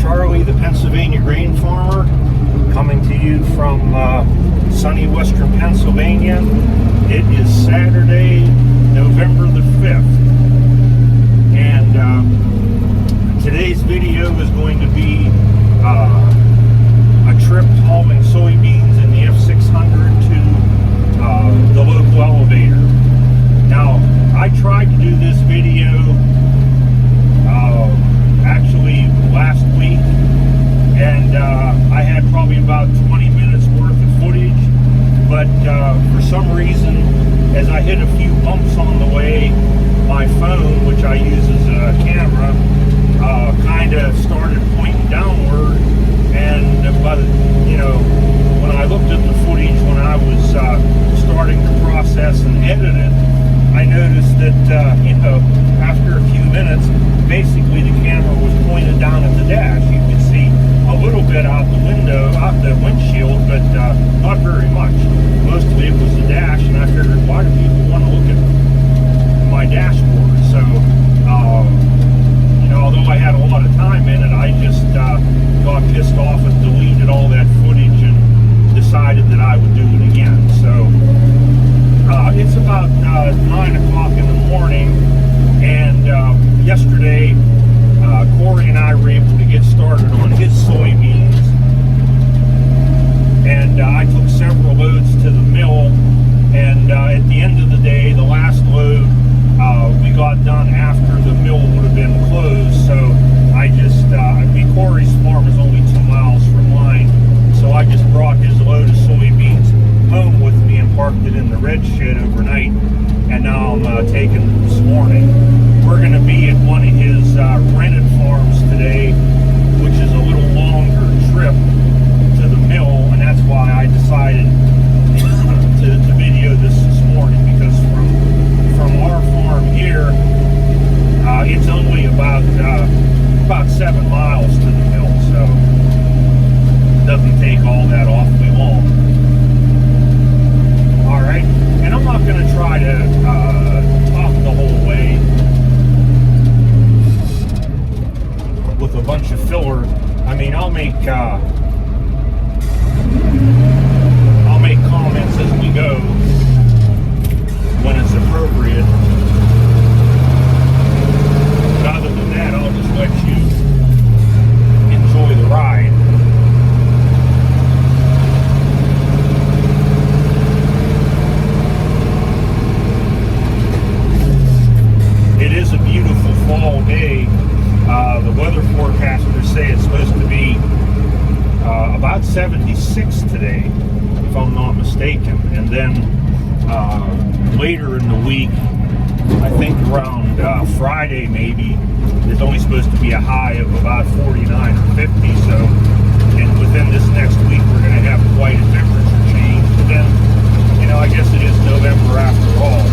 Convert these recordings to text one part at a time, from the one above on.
Charlie, the Pennsylvania grain farmer, coming to you from sunny western Pennsylvania. It is Saturday, November the 5th, and today's video is going to be a trip hauling soybeans in the F600 to the local elevator. Now, I tried to do this video actually last week, and I had probably about 20 minutes worth of footage, but for some reason, as I hit a few bumps on the way, my phone, which I use as a camera, kind of started pointing downward, and when I looked at the footage when I was starting to process and edit it, I noticed that after a few minutes, basically the camera was pointed down at the dash. You could see a little bit out the window, out the windshield, but not very much. Most of it was the dash, and I figured, why do people want to look at my dashboard? So, although I had a lot of time in it, I just got pissed off and deleted all that footage and decided that I would do it again. So, it's about 9 o'clock in the morning, and yesterday Cory and I were able to get started on his soybeans, and I took several loads to the mill, and at the end of the day, the last load we got done after the mill would have been closed. So Cory's farm is only 2 miles from mine, so I just brought his load of soybeans home with me and parked it in the red shed overnight, and now I'm taking it this morning. We're going to be at one of his rented farms today, which is a little longer trip to the mill, and that's why I decided to video this morning, because from our farm here, it's only about 7 miles to the mill, so it doesn't take all that awfully long. All right, and I'm not going to try to talk the whole way with a bunch of filler. I mean, I'll make comments as we go when it's appropriate. But other than that, I'll just let you enjoy the ride. It is a beautiful fall day. The weather forecasters say it's supposed to be about 76 today, if I'm not mistaken. And then later in the week, I think around Friday maybe, there's only supposed to be a high of about 49 or 50. So, and within this next week, we're going to have quite a temperature change. But then, I guess it is November after all.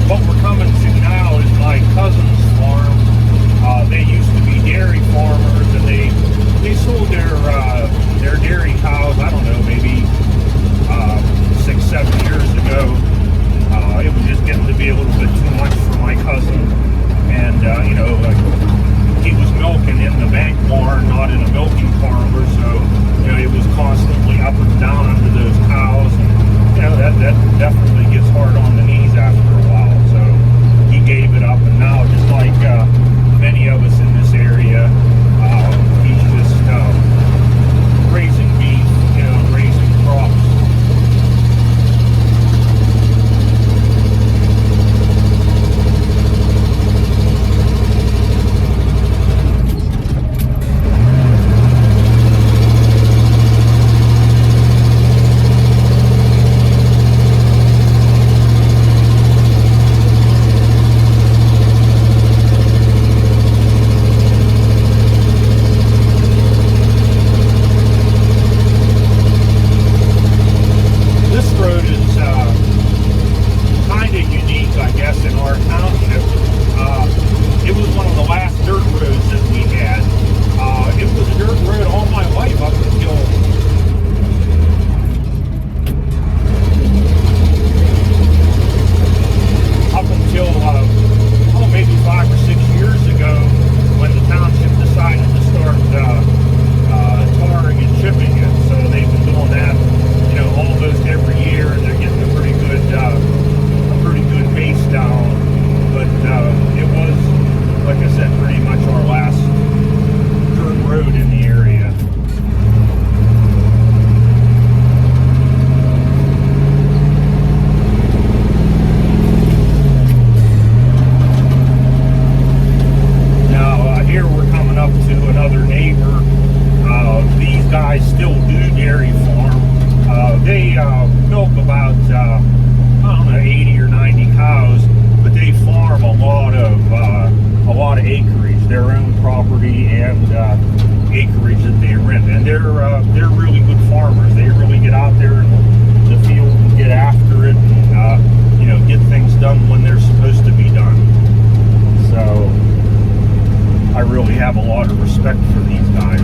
What we're coming to now is my cousin's farm. They used to be dairy farmers, and they sold their dairy cows, I don't know, maybe 6-7 years ago. It was just getting to be a little bit too much for property and acreage that they rent, and they're really good farmers. They really get out there in the field and get after it, and you know, get things done when they're supposed to be done. So I really have a lot of respect for these guys.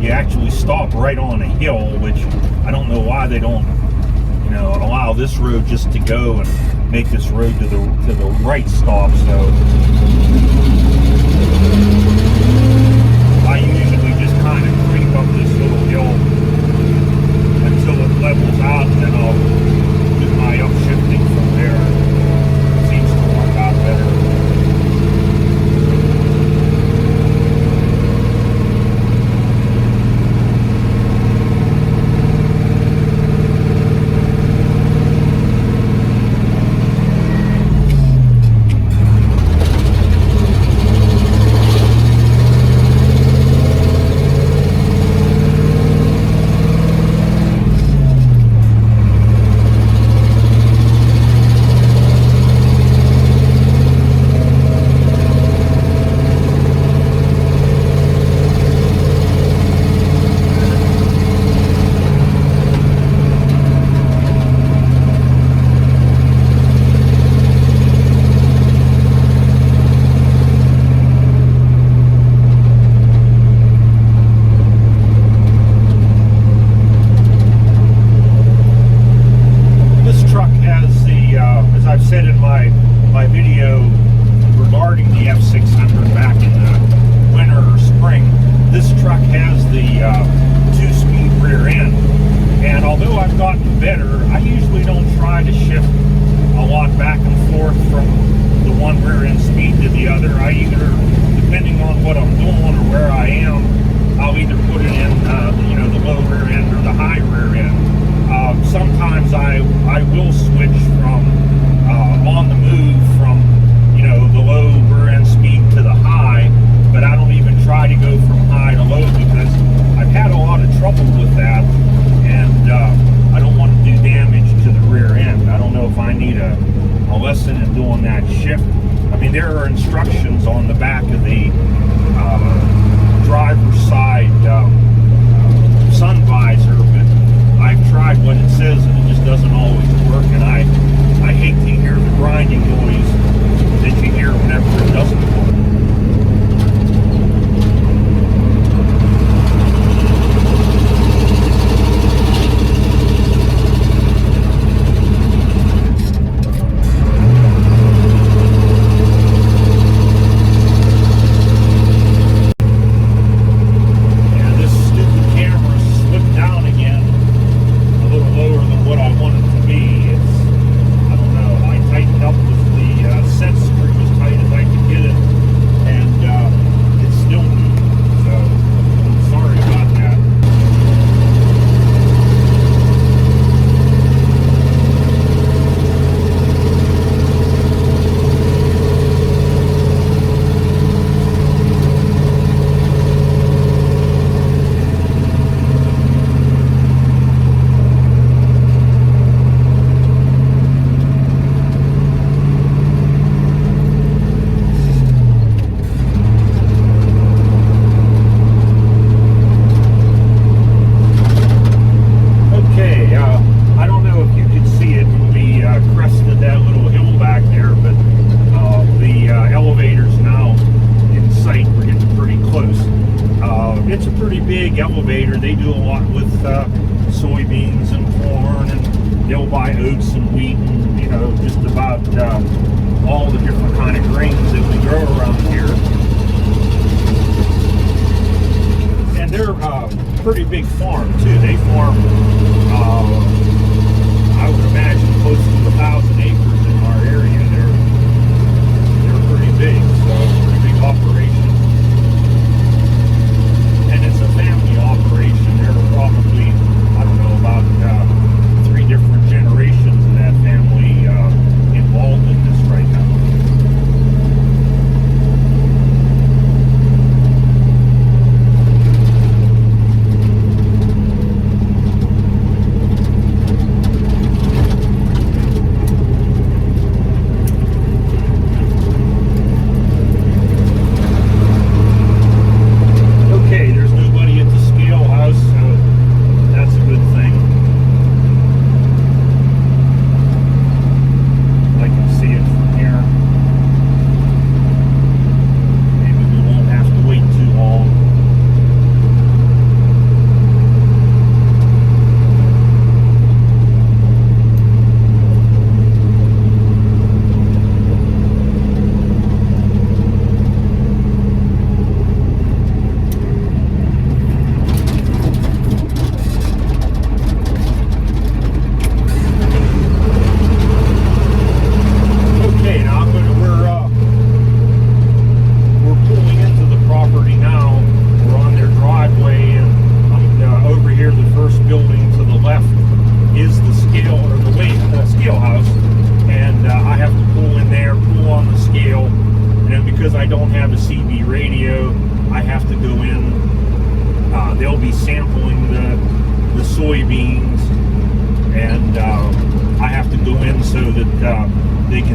you actually stop right on a hill, which I don't know why they don't, you know, allow this road just to go and make this road to the right stop. So I usually just kind of creep up this little hill until it levels out, and then I'll do my upshifting from there. It seems to work out better. My video regarding the F600 back in the winter or spring, this truck has the 2-speed rear end, and although I've gotten better, I usually don't try to shift a lot back and forth from the one rear end speed to the other. I either, depending on what I'm doing or where I am, I'll either put it in you know, the low rear end or the high rear end. Sometimes I will switch from on the move from, you know, the low rear end speed to the high, but I don't even try to go from high to low because I've had a lot of trouble with that, and I don't want to do damage to the rear end. I don't know if I need a lesson in doing that shift. I mean, there are instructions on the back of the driver's side sun visor, but I've tried what it says and it just doesn't always work, and I hate to hear the grinding noise that you hear whenever it doesn't work. It's a pretty big elevator. They do a lot with soybeans and corn, and they'll buy oats and wheat and, you know, just about all the different kind of grains that we grow around here. And they're a pretty big farm too. They farm, I would imagine, close to 1,000 acres in our area. They're pretty big, so pretty big operation. And it's a family operation. There are probably, I don't know, about 3 different generations of that family involved in this right now.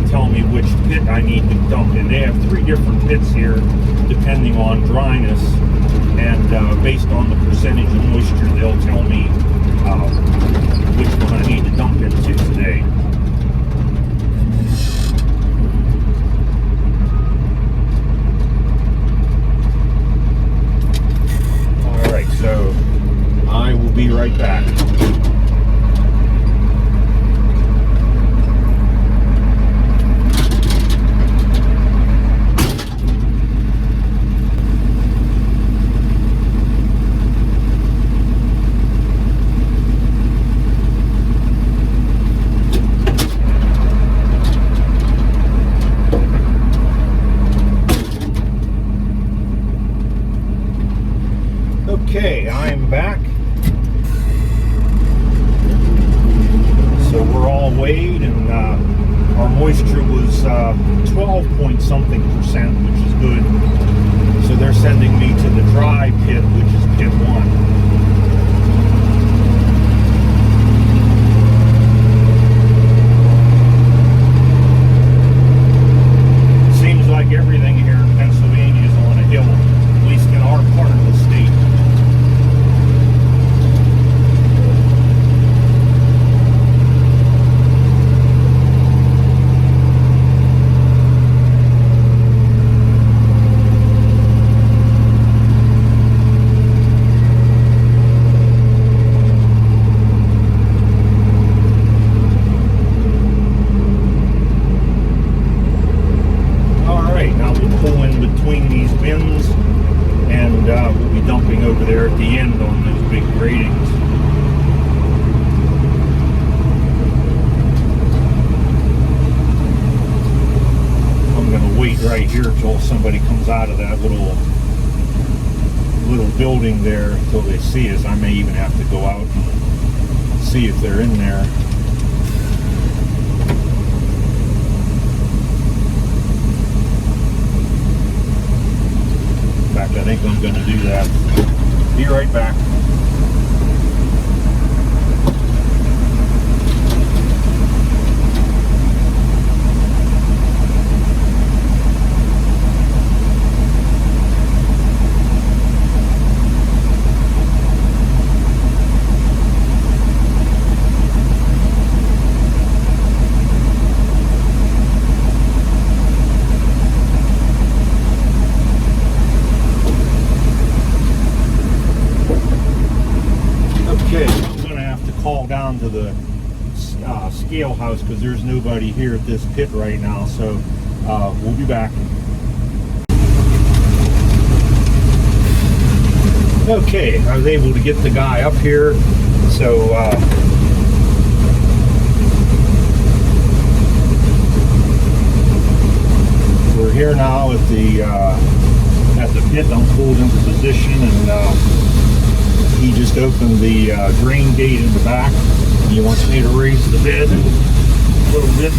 tell me which pit I need to dump in. They have 3 different pits here depending on dryness, and based on the percentage of moisture, they'll tell me which one I need to dump into today. Alright, so I will be right back. Okay, I'm back. So we're all weighed, and our moisture was 12 point something percent, which is good. So they're sending me to the dry pit, which is pit 1. Everything here in Pennsylvania is on a hill, at least in our part of the state. Between these bins, and we'll be dumping over there at the end on those big gratings. I'm going to wait right here till somebody comes out of that little building there until they see us. I may even have to go out and see if they're in there. I think I'm going to do that. Be right back. Down to the scale house because there's nobody here at this pit right now, so we'll be back. Okay, I was able to get the guy up here, so we're here now at the pit. I'm pulled into position, and he just opened the drain gate in the back. He wants me to raise the bed a little bit.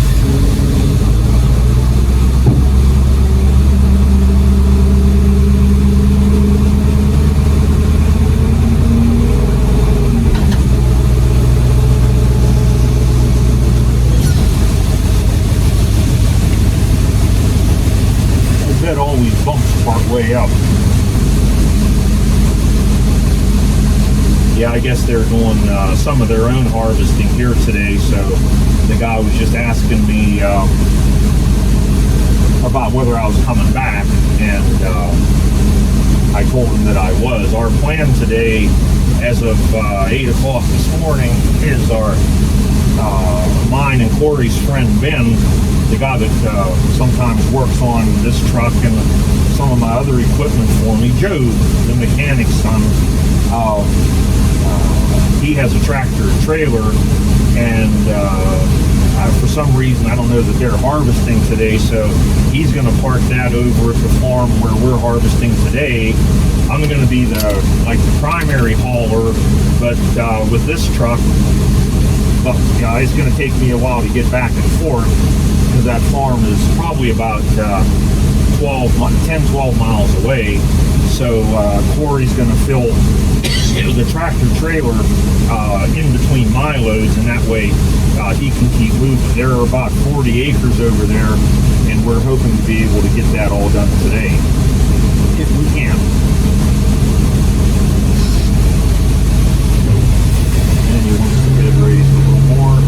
The bed always bumps part way up. Yeah, I guess they're doing some of their own harvesting here today, so the guy was just asking me about whether I was coming back, and I told him that I was. Our plan today, as of 8 o'clock this morning, is mine and Cory's friend Ben, the guy that sometimes works on this truck and some of my other equipment for me, Joe, the mechanic's son. He has a tractor trailer, and for some reason, I don't know that they're harvesting today, so he's going to park that over at the farm where we're harvesting today. I'm going to be the primary hauler, but with this truck, it's going to take me a while to get back and forth, because that farm is probably about 10-12 miles away. So Cory's going to fill the tractor trailer in between my loads, and that way he can keep moving. There are about 40 acres over there, and we're hoping to be able to get that all done today, if we can. And he wants the bed raised a little more.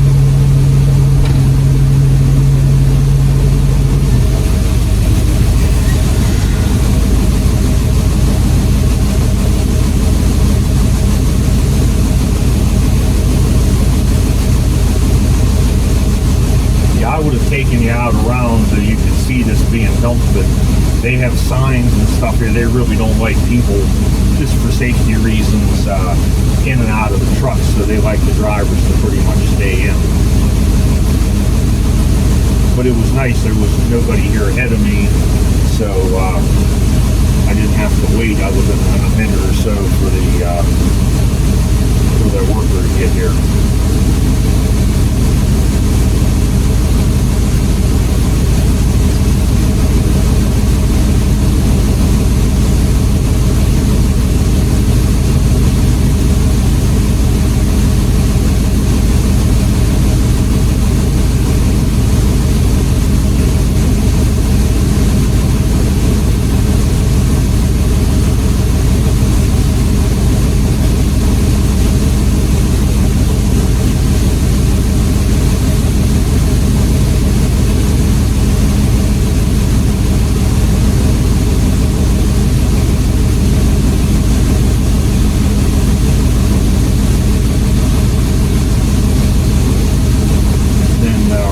I would have taken you out around so you could see this being dumped, but they have signs and stuff here. They really don't like people, just for safety reasons, in and out of the trucks, so they like the drivers to pretty much stay in. But it was nice, there was nobody here ahead of me, so I didn't have to wait other than a minute or so for the worker to get here.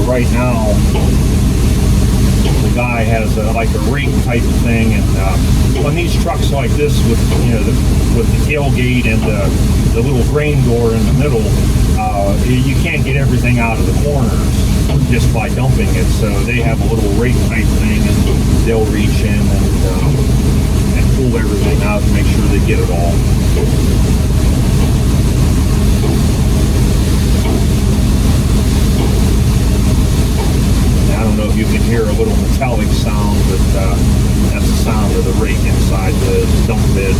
Right now, the guy has like a ring type of thing, and on these trucks like this, with with the tailgate and the little grain door in the middle, you can't get everything out of the corners just by dumping it. So they have a little rake type thing, and they'll reach in and pull everything out and make sure they get it all. I don't know if you can hear a little metallic sound, but that's the sound of the rake inside the dump bed.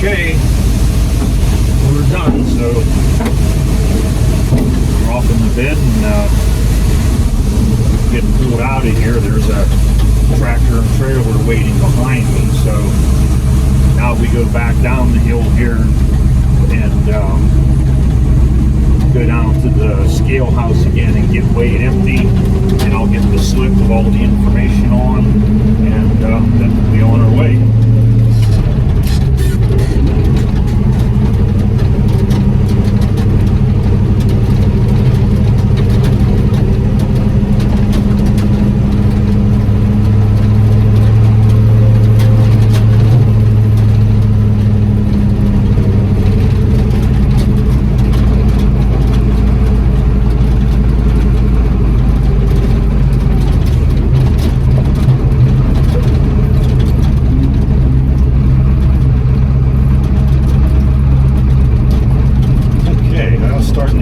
Okay, we're done, so we're off in the bed and getting pulled out of here. There's a tractor and trailer waiting behind me, so now we go back down the hill here and go down to the scale house again and get weighed empty, and I'll get the slip with all the information on, and then we'll be on our way.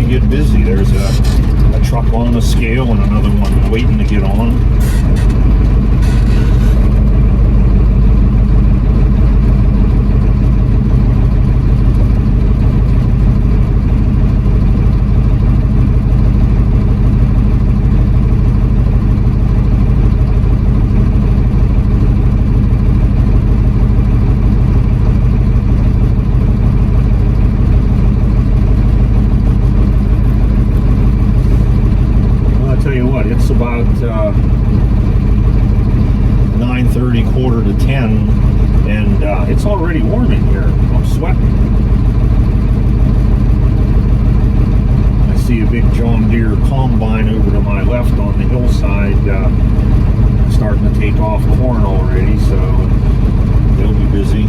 Get busy. There's a truck on the scale and another one waiting to get on. It's about 9:30, quarter to 10, and it's already warm in here. I'm sweating. I see a big John Deere combine over to my left on the hillside, starting to take off corn already, so they'll be busy.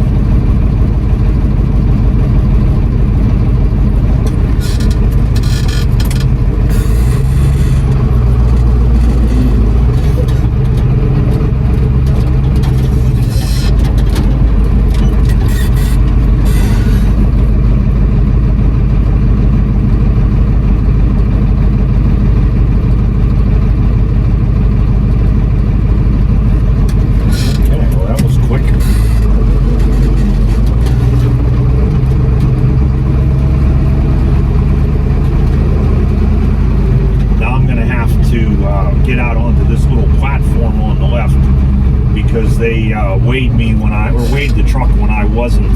weighed me weighed the truck when I wasn't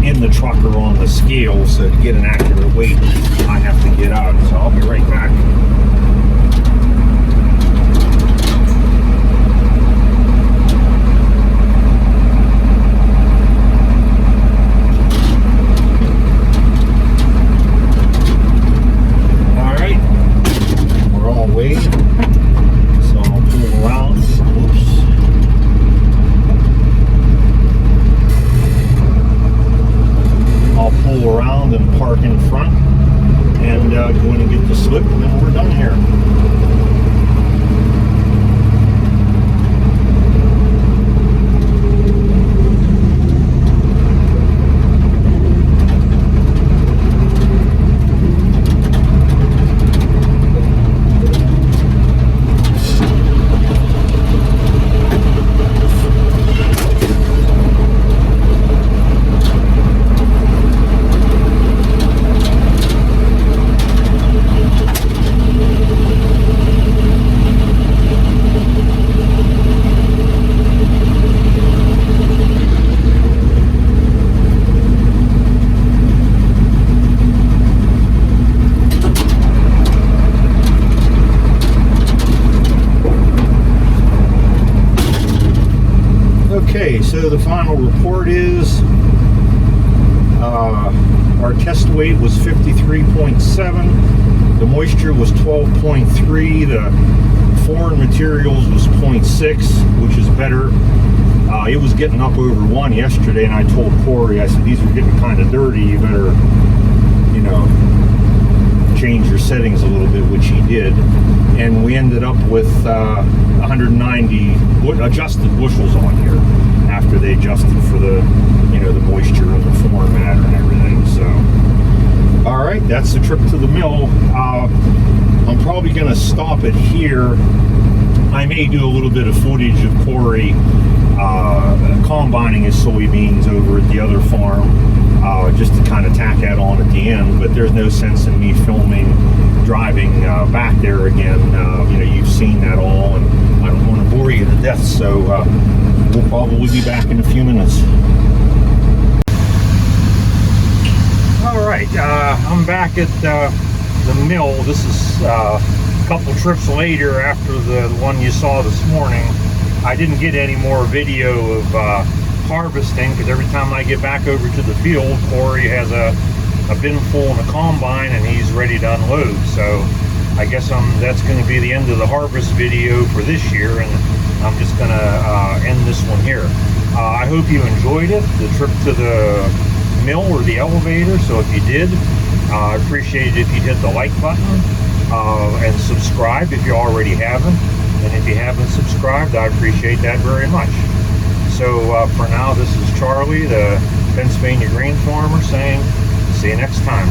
in the truck or on the scale. So to get an accurate weight, I have to get out. So I'll be right back. Going to get the slip, and then we're done here. Okay, so the final report is our test weight was 53.7, the moisture was 12.3, the foreign materials was 0.6, which is better. It was getting up over 1 yesterday, and I told Cory, I said, these are getting kind of dirty, you better, you know, change your settings a little bit, which he did. And we ended up with 190 adjusted bushels on here after they adjusted for the, you know, the moisture and the foreign matter and everything. So, all right, that's the trip to the mill. I'm probably going to stop it here. I may do a little bit of footage of Cory combining his soybeans over at the other farm, just to kind of tack that on at the end. But there's no sense in me filming driving back there again. You know, you've seen that all, and I don't want to bore you to death. So we'll probably be back in a few minutes. All right, I'm back at the mill. This is a couple trips later after the one you saw this morning. I didn't get any more video of harvesting, because every time I get back over to the field, Cory has a bin full in the combine and he's ready to unload. So I guess that's going to be the end of the harvest video for this year, and I'm just going to end this one here. I hope you enjoyed it, the trip to the mill or the elevator. So if you did, I appreciate it if you'd hit the like button and subscribe if you already haven't. And if you haven't subscribed, I appreciate that very much. So for now, this is Charlie, the Pennsylvania grain farmer, saying see you next time.